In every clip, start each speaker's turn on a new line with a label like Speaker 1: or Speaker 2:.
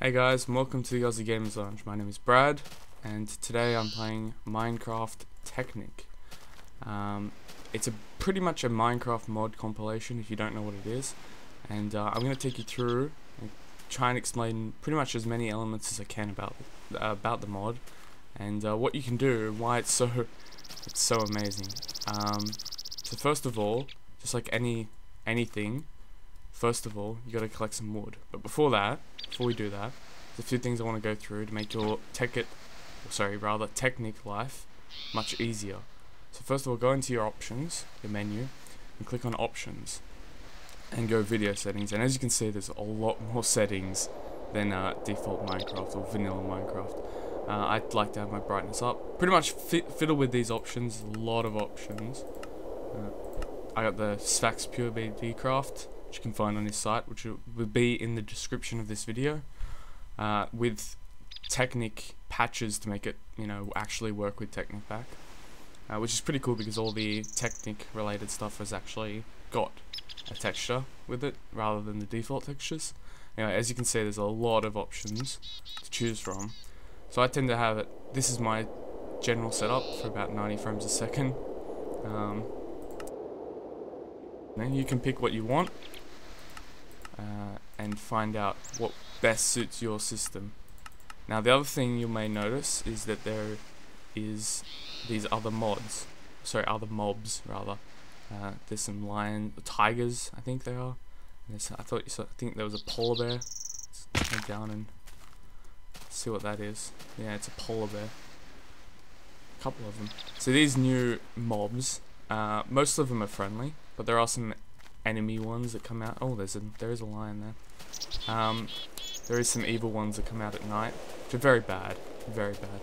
Speaker 1: Hey guys, and welcome to the Aussie Gamers Lounge. My name is Brad, and today I'm playing Minecraft Technic. It's pretty much a Minecraft mod compilation if you don't know what it is, and I'm going to take you through and try and explain pretty much as many elements as I can about the mod, and what you can do, and why it's so amazing. So first of all, just like anything. First of all, you got to collect some wood. But before we do that, there's a few things I want to go through to make your Technic life much easier. So first of all, go into your options, your menu, and click on options, and go video settings. And as you can see, there's a lot more settings than default Minecraft or vanilla Minecraft. I'd like to have my brightness up. Pretty much fiddle with these options. A lot of options. I got the Sfax Pure BD Craft, which you can find on his site, which will be in the description of this video, with Technic patches to make it, actually work with Technic Pack, which is pretty cool because all the Technic related stuff has actually got a texture with it rather than the default textures. Anyway, as you can see, there's a lot of options to choose from. So I tend to have it. This is my general setup for about 90 frames a second. Then you can pick what you want and find out what best suits your system. Now the other thing you may notice is that there is these other mobs rather. There's some tigers, I think they are. I think there was a polar bear. Let's go down and see what that is. Yeah, it's a polar bear. A couple of them. So these new mobs, most of them are friendly, but there are some enemy ones that come out. Oh, there is a lion there. There is some evil ones that come out at night, which are very bad, very bad.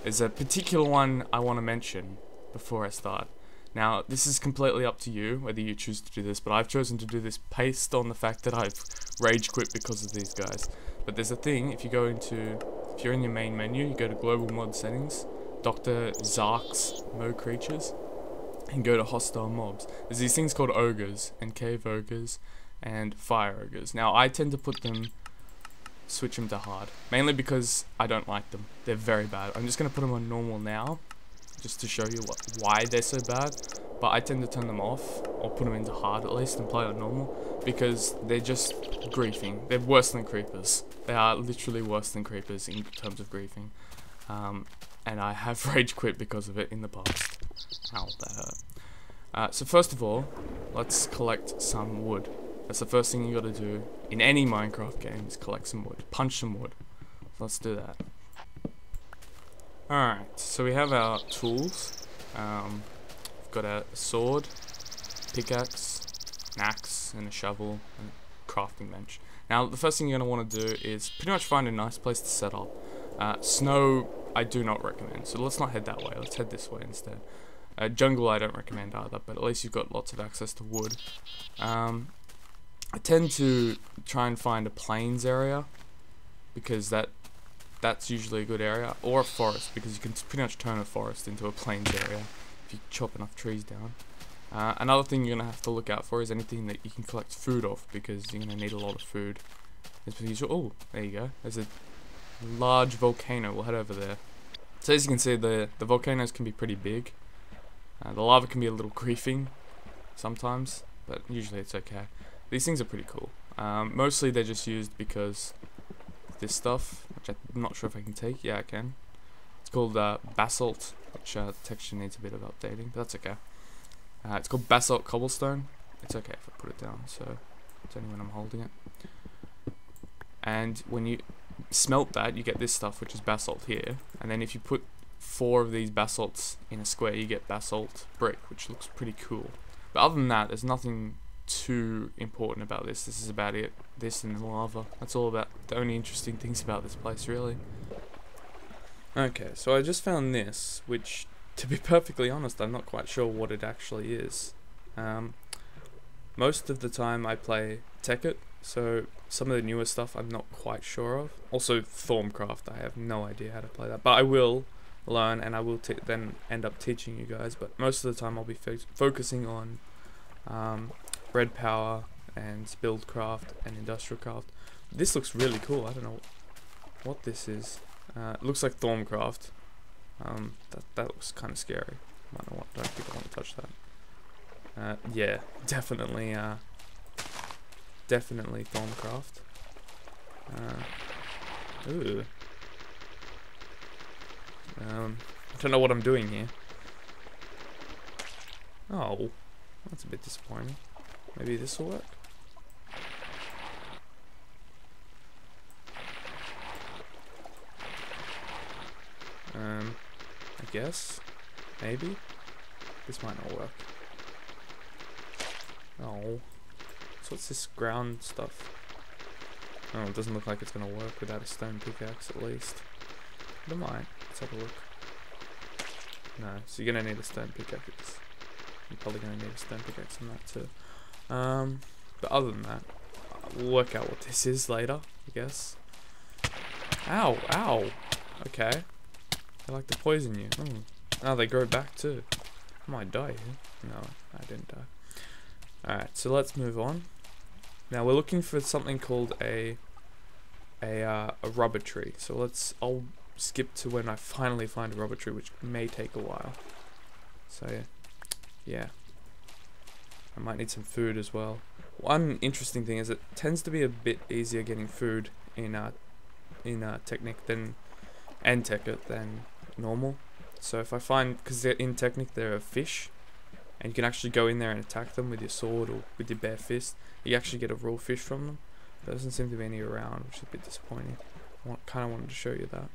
Speaker 1: There's a particular one I want to mention before I start. Now, this is completely up to you whether you choose to do this, but I've chosen to do this based on the fact that I've rage quit because of these guys. But there's a thing, if you're in your main menu, you go to Global Mod Settings, Dr. Zark's Mo Creatures, and go to hostile mobs. There's these things called ogres, and cave ogres, and fire ogres. Now I tend to switch them to hard, mainly because I don't like them. They're very bad. I'm just going to put them on normal now, just to show you why they're so bad. But I tend to turn them off, or put them into hard at least, and play on normal, because they're just griefing. They're worse than creepers. They are literally worse than creepers in terms of griefing. And I have rage quit because of it in the past. Ow, that hurt. So first of all, let's collect some wood. That's the first thing you gotta do in any Minecraft game, is collect some wood. Punch some wood. Let's do that. Alright, so we have our tools. We've got a sword, pickaxe, an axe, and a shovel, and a crafting bench. Now, the first thing you're gonna want to do is pretty much find a nice place to set up. Snow, I do not recommend, so let's not head that way. Let's head this way instead. Jungle I don't recommend either, but at least you've got lots of access to wood. I tend to try and find a plains area, because that's usually a good area, or a forest, because you can pretty much turn a forest into a plains area if you chop enough trees down. Another thing you're going to have to look out for is anything that you can collect food off, because you're going to need a lot of food. Oh, there you go. There's a large volcano. We'll head over there. So as you can see, the volcanoes can be pretty big. The lava can be a little griefing sometimes, but usually it's okay. These things are pretty cool. Mostly they're just used because of this stuff, which I'm not sure if I can take. Yeah, I can. It's called basalt, which texture needs a bit of updating, but that's okay. It's called basalt cobblestone. It's okay if I put it down, so it's only when I'm holding it. And when you smelt that, you get this stuff, which is basalt here. And then if you put 4 of these basalts in a square, you get basalt brick, which looks pretty cool. But other than that, there's nothing too important about this. This is about it. This and the lava. That's all about the only interesting things about this place, really. Okay, so I just found this, which, to be perfectly honest, I'm not quite sure what it actually is. Most of the time I play Tekkit, so some of the newer stuff I'm not quite sure of. Also Thorncraft, I have no idea how to play that, but I will learn, and I will then end up teaching you guys. But most of the time I'll be focusing on Red Power and Buildcraft and Industrial Craft. This looks really cool. I don't know what this is. It looks like Thorncraft. That looks kind of scary. Don't think I want to touch that. Yeah, definitely Thorncraft. Ooh. I don't know what I'm doing here. Oh, that's a bit disappointing. Maybe this will work. I guess. Maybe. This might not work. Oh. So what's this ground stuff? Oh, it doesn't look like it's gonna work without a stone pickaxe at least. But it might. Let's have a look. No, so you're gonna need a stone pickaxe. You're probably gonna need a stone pickaxe on that too. But other than that, we'll work out what this is later, I guess. Ow, ow. Okay. They like to poison you. Oh, they grow back too. I might die here. No, I didn't die. Alright, so let's move on. Now we're looking for something called a rubber tree. So I'll skip to when I finally find a rubber tree, which may take a while. So yeah. I might need some food as well. One interesting thing is it tends to be a bit easier getting food in Technic than normal. So if I find, because in Technic there are fish, and you can actually go in there and attack them with your sword or with your bare fist. You actually get a raw fish from them. There doesn't seem to be any around, which is a bit disappointing. Kind of wanted to show you that,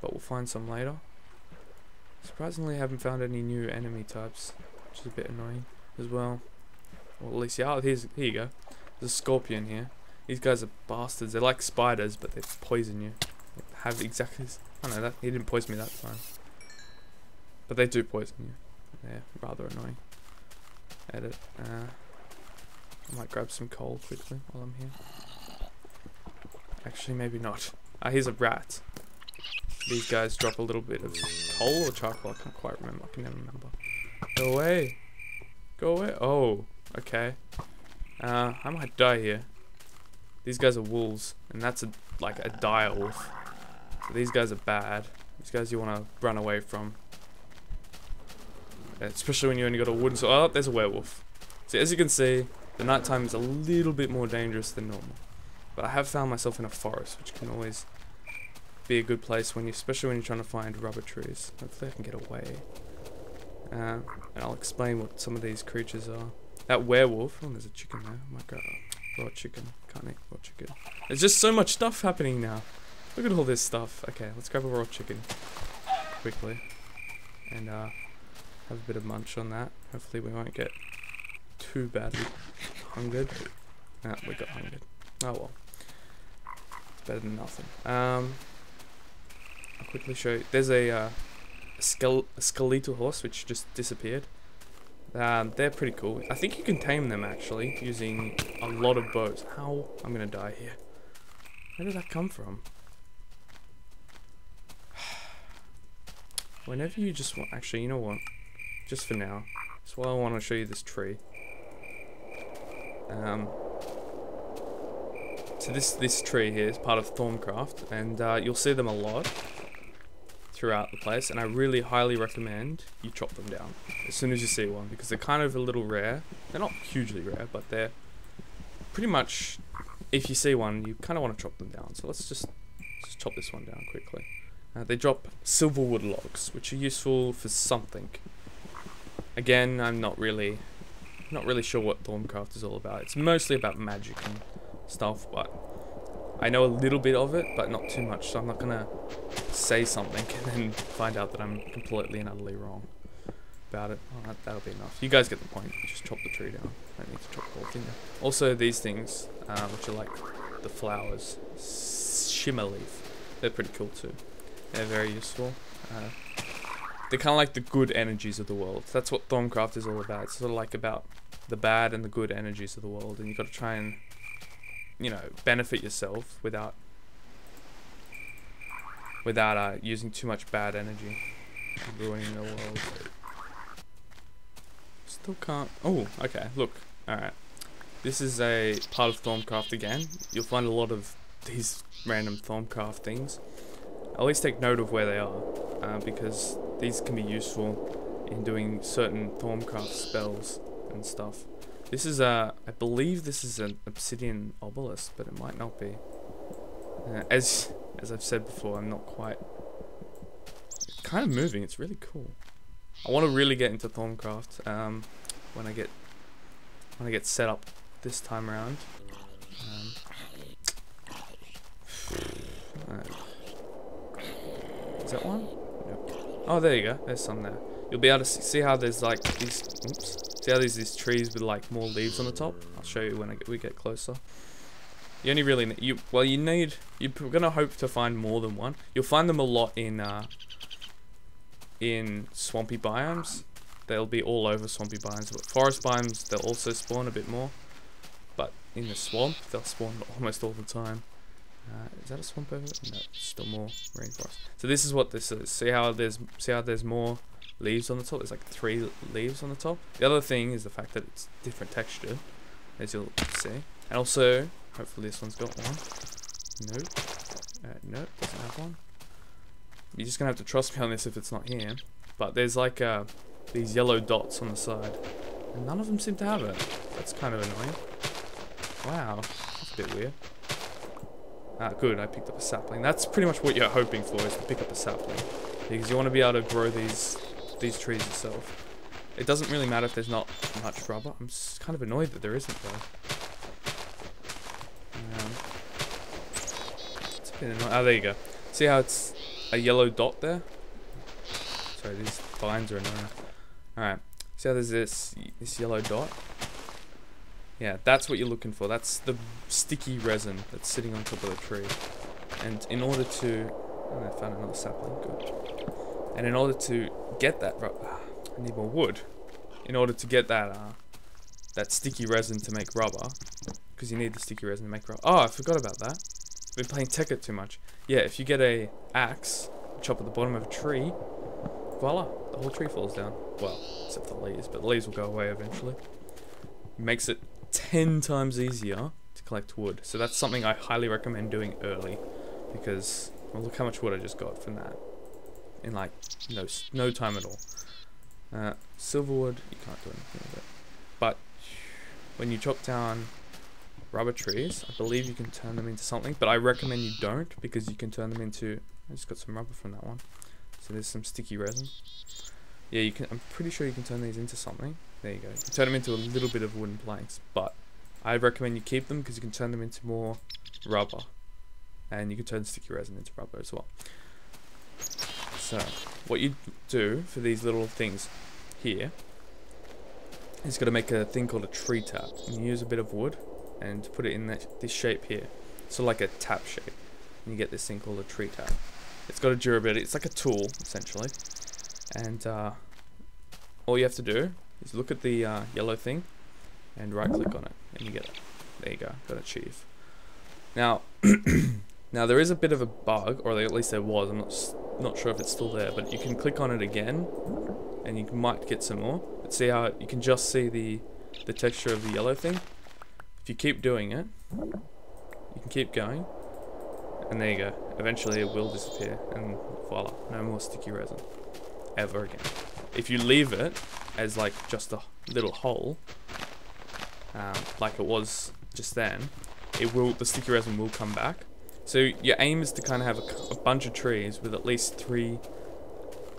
Speaker 1: but we'll find some later. Surprisingly, I haven't found any new enemy types, which is a bit annoying as well. Well, at least, yeah, here you go. There's a scorpion here. These guys are bastards. They're like spiders, but they poison you. They have exactly... I don't know, that he didn't poison me that time. But they do poison you. Yeah, rather annoying. Edit. I might grab some coal quickly while I'm here. Actually, maybe not. Here's a rat. These guys drop a little bit of coal or charcoal. I can't quite remember. I can never remember. Go away. Go away. Oh, okay. I might die here. These guys are wolves, and that's like a dire wolf. So these guys are bad. These guys you want to run away from. Especially when you only got a wooden sword. Oh, there's a werewolf. So as you can see, the nighttime is a little bit more dangerous than normal. But I have found myself in a forest, which can always be a good place especially when you're trying to find rubber trees. Hopefully I can get away. And I'll explain what some of these creatures are. That werewolf. Oh, there's a chicken there. Oh my god. Raw chicken. Can't eat raw chicken. There's just so much stuff happening now. Look at all this stuff. Okay, let's grab a raw chicken quickly. And have a bit of munch on that. Hopefully we won't get too badly hungered. Nah, we got hungered. Oh well. It's better than nothing. I'll quickly show you. There's a skeletal horse which just disappeared. They're pretty cool. I think you can tame them actually using a lot of bows. How? I'm gonna die here. Where did that come from? Whenever you just want... Actually, you know what? Just for now. That's why I want to show you this tree. So this tree here is part of Thorncraft, and you'll see them a lot throughout the place, and I really highly recommend you chop them down as soon as you see one, because they're kind of a little rare. They're not hugely rare, but they're pretty much, if you see one, you kind of want to chop them down. So let's just chop this one down quickly. They drop silverwood logs, which are useful for something. Again, I'm not really sure what Thorncraft is all about. It's mostly about magic and stuff, but I know a little bit of it, but not too much, so I'm not gonna say something and then find out that I'm completely and utterly wrong about it. Oh, that'll be enough. You guys get the point. Just chop the tree down. I don't need to chop the whole thing down. Also, these things, which are like the flowers, shimmer leaf, they're pretty cool too. They're very useful. They're kind of like the good energies of the world. That's what Thorncraft is all about. It's sort of like about the bad and the good energies of the world, and you've got to try and, you know, benefit yourself without using too much bad energy and ruining the world. Still can't... Oh, okay, look. Alright. This is a part of Thorncraft again. You'll find a lot of these random Thorncraft things, always take note of where they are, because these can be useful in doing certain Thorncraft spells and stuff. This is I believe this is an obsidian obelisk, but it might not be. As I've said before, I'm not quite. It's kind of moving. It's really cool. I want to really get into Thorncraft when I get set up this time around. Is that one? Nope. Oh, there you go. There's some there. You'll be able to see how there's like these. Oops. See how there's these trees with like more leaves on the top? I'll show you when we get closer. You only really need, you're gonna hope to find more than one. You'll find them a lot in swampy biomes. They'll be all over swampy biomes, but forest biomes they'll also spawn a bit more. But in the swamp, they'll spawn almost all the time. Is that a swamp over there? No, still more rainforest. So this is what this is. See how there's more leaves on the top? There's like 3 leaves on the top. The other thing is the fact that it's different texture, as you'll see. And also, hopefully this one's got one. Nope. Nope, doesn't have one. You're just gonna have to trust me on this if it's not here. But there's like these yellow dots on the side, and none of them seem to have it. That's kind of annoying. Wow, that's a bit weird. Good, I picked up a sapling. That's pretty much what you're hoping for, is to pick up a sapling, because you want to be able to grow these trees yourself. It doesn't really matter if there's not much rubber. I'm kind of annoyed that there isn't though. It's a bit annoying. Oh, there you go. See how it's a yellow dot there? Sorry, these vines are annoying. Alright, see how there's this yellow dot? Yeah, that's what you're looking for. That's the sticky resin that's sitting on top of the tree. And in order to... Oh, I found another sapling. Good. And in order to get that... I need more wood. In order to get that that sticky resin to make rubber, because you need the sticky resin to make rubber. Oh, I forgot about that. I've been playing Tekkit too much. Yeah, if you get a axe, chop at the bottom of a tree, voila, the whole tree falls down. Well, except for the leaves, but the leaves will go away eventually. Makes it 10 times easier to collect wood. So that's something I highly recommend doing early, because, well, look how much wood I just got from that in like no time at all. Silverwood, you can't do anything with it. But when you chop down rubber trees, I believe you can turn them into something, but I recommend you don't, because you can turn them into... I just got some rubber from that one. So there's some sticky resin. Yeah, you can. I'm pretty sure you can turn these into something. There you go. You can turn them into a little bit of wooden planks, but I recommend you keep them, because you can turn them into more rubber, and you can turn sticky resin into rubber as well. So what you do for these little things here is got to make a thing called a tree tap, and you use a bit of wood and put it in this shape here, so like a tap shape, and you get this thing called a tree tap. It's got a durability. It's like a tool essentially, and all you have to do is look at the yellow thing and right click on it, and you get it. There you go, got achieve. Now now there is a bit of a bug, or at least there was. I'm not sure if it's still there, but you can click on it again and you might get some more. But see how you can just see the texture of the yellow thing? If you keep doing it, you can keep going, and there you go. Eventually it will disappear, and voila, no more sticky resin ever again. If you leave it as like just a little hole, like it was just then, the sticky resin will come back. So your aim is to kind of have a bunch of trees with at least 3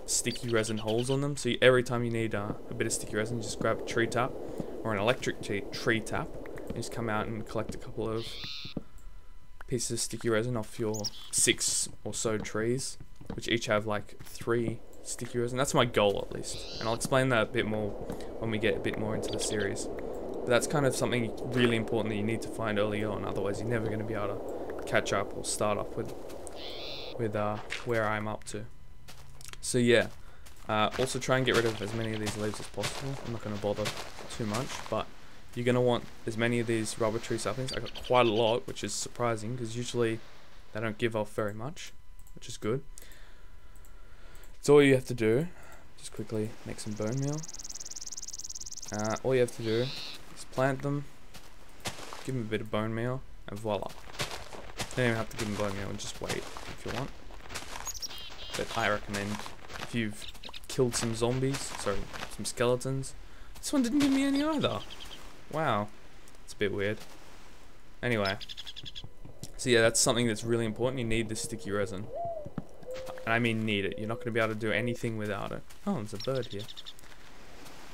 Speaker 1: sticky resin holes on them. So every time you need a bit of sticky resin, you just grab a tree tap or an electric tree tap, and just come out and collect a couple of pieces of sticky resin off your 6 or so trees, which each have like 3 sticky resin. That's my goal, at least, and I'll explain that a bit more when we get a bit more into the series. But that's kind of something really important that you need to find early on, otherwise you're never going to be able to catch up or start up with where I'm up to. So yeah, also try and get rid of as many of these leaves as possible. I'm not going to bother too much, but you're going to want as many of these rubber tree saplings. I got quite a lot, which is surprising, because usually they don't give off very much, which is good. So all you have to do, just quickly make some bone meal. All you have to do is plant them, give them a bit of bone meal, and voila. don't even have to give them bone meal and just wait if you want. But I recommend if you've killed some zombies, sorry, some skeletons. This one didn't give me any either. Wow, it's a bit weird. Anyway, so yeah, that's something that's really important. You need the sticky resin. And I mean need it. You're not going to be able to do anything without it. Oh, there's a bird here.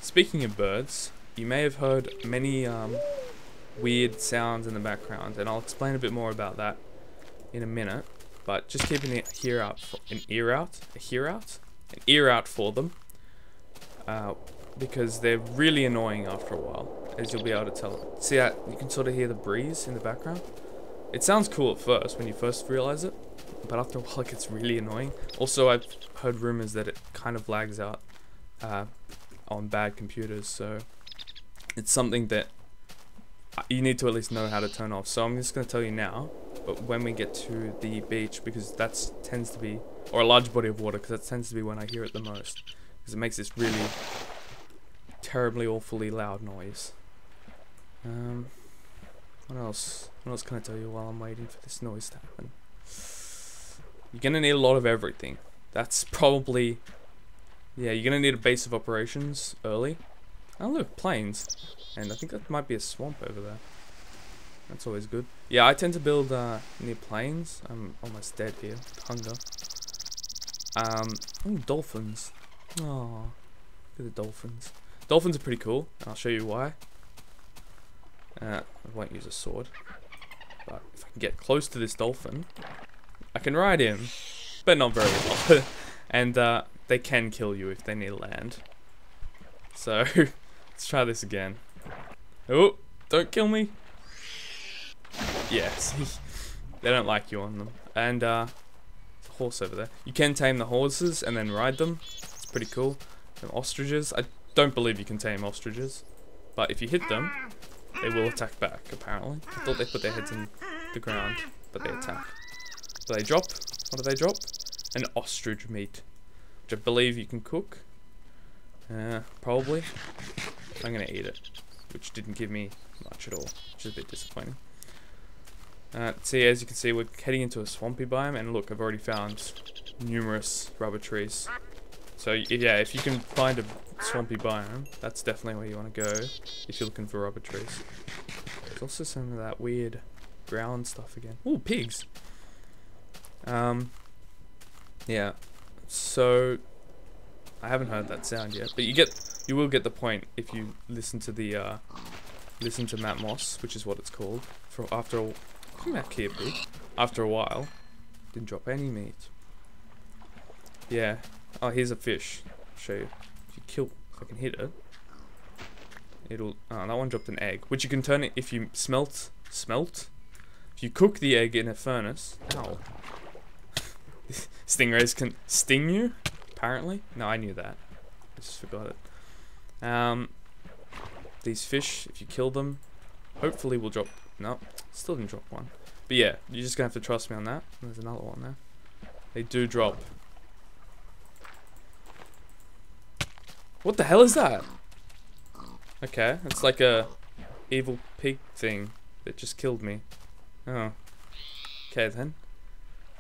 Speaker 1: Speaking of birds, you may have heard many weird sounds in the background, and I'll explain a bit more about that in a minute. But just keeping an ear out for them, because they're really annoying after a while, as you'll be able to tell. See that you can sort of hear the breeze in the background. It sounds cool at first when you first realize it, but after a while it gets really annoying. Also, I've heard rumors that it kind of lags out on bad computers, so it's something that you need to at least know how to turn off. So I'm just going to tell you now, but when we get to the beach, because that tends to be, or a large body of water, because that tends to be when I hear it the most, because it makes this really terribly, awfully loud noise. What else? What else can I tell you while I'm waiting for this noise to happen? You're going to need a lot of everything. That's probably, yeah, you're going to need a base of operations early. Oh look, plains. And I think that might be a swamp over there. That's always good. Yeah, I tend to build near plains. I'm almost dead here with hunger. Oh, dolphins. Oh, look at the dolphins. Dolphins are pretty cool. I'll show you why. I won't use a sword. But if I can get close to this dolphin, I can ride him. But not very well. And they can kill you if they need land. So, let's try this again. Oh, don't kill me. Yeah, see, they don't like you on them. And there's a horse over there. You can tame the horses and then ride them. It's pretty cool. And ostriches. I don't believe you can tame ostriches, but if you hit them, they will attack back. Apparently, I thought they put their heads in the ground, but they attack. So they drop. What do they drop? An ostrich meat, which I believe you can cook. Probably. I'm gonna eat it, which didn't give me much at all, which is a bit disappointing. See, as you can see, we're heading into a swampy biome, and look, I've already found numerous rubber trees. So yeah, if you can find a swampy biome, that's definitely where you want to go if you're looking for rubber trees. There's also some of that weird ground stuff again. Ooh, pigs! Yeah, so I haven't heard that sound yet, but you will get the point if you listen to the listen to Matt Moss, which is what it's called. Come back here, pig. After a while, didn't drop any meat. Yeah. Oh, here's a fish. I'll show you. If I can hit it, it'll. Oh, that one dropped an egg, which you can turn it if you smelt. If you cook the egg in a furnace. Ow. Stingrays can sting you. Apparently. No, I knew that. I just forgot it. These fish, if you kill them, hopefully will drop. No, still didn't drop one. But yeah, you're just gonna have to trust me on that. There's another one there. They do drop. What the hell is that? Okay, it's like a evil pig thing that just killed me. Oh. Okay then.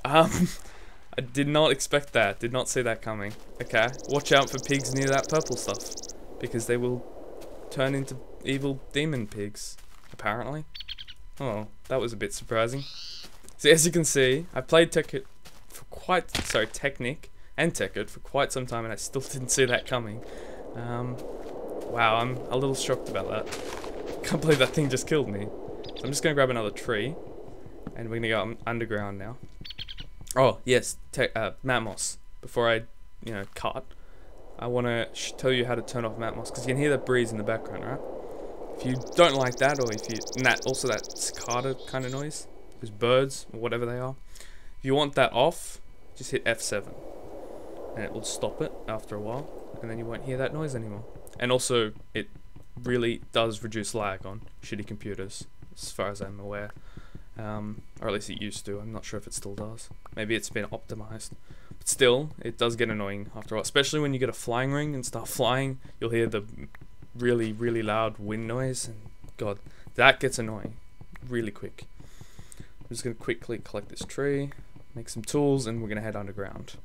Speaker 1: I did not expect that. Did not see that coming. Okay, watch out for pigs near that purple stuff, because they will turn into evil demon pigs, apparently. Oh, that was a bit surprising. So as you can see, I played Technic and Tekkit for quite some time, and I still didn't see that coming. Wow, I'm a little shocked about that. Can't believe that thing just killed me. So I'm just gonna grab another tree, and we're gonna go underground now. Oh yes, Matt Moss. Before I, cut, I want to tell you how to turn off Matt Moss, because you can hear that breeze in the background, right? If you don't like that, or if you, and also that cicada kind of noise, those birds or whatever they are. If you want that off, just hit F7, and it will stop it after a while, and then you won't hear that noise anymore. And also, it really does reduce lag on shitty computers, as far as I'm aware. Or at least it used to. I'm not sure if it still does. Maybe it's been optimized. But still, it does get annoying after a while. Especially when you get a flying ring and start flying, you'll hear the really, really loud wind noise. And God, that gets annoying really quick. I'm just going to quickly collect this tree, make some tools, and we're going to head underground.